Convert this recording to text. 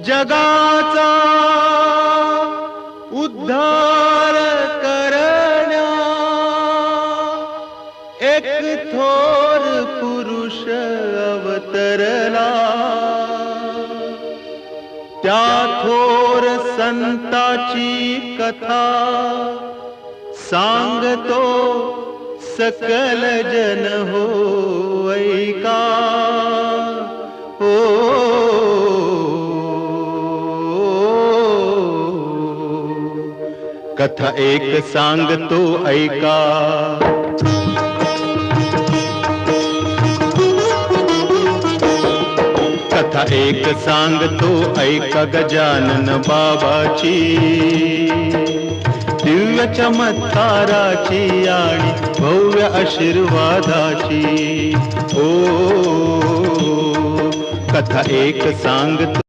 जगाचा उद्धार करण्या एक थोर पुरुष अवतरला। त्या थोर संताची कथा सांगतो सकल जन हो ऐका। कथा एक सांगतो ऐका। कथा एक सांगतो ऐका गजानन बाबाची, दिव्य चमत्काराची आणि भव्य आशीर्वादाची। ओ कथा एक सांगतो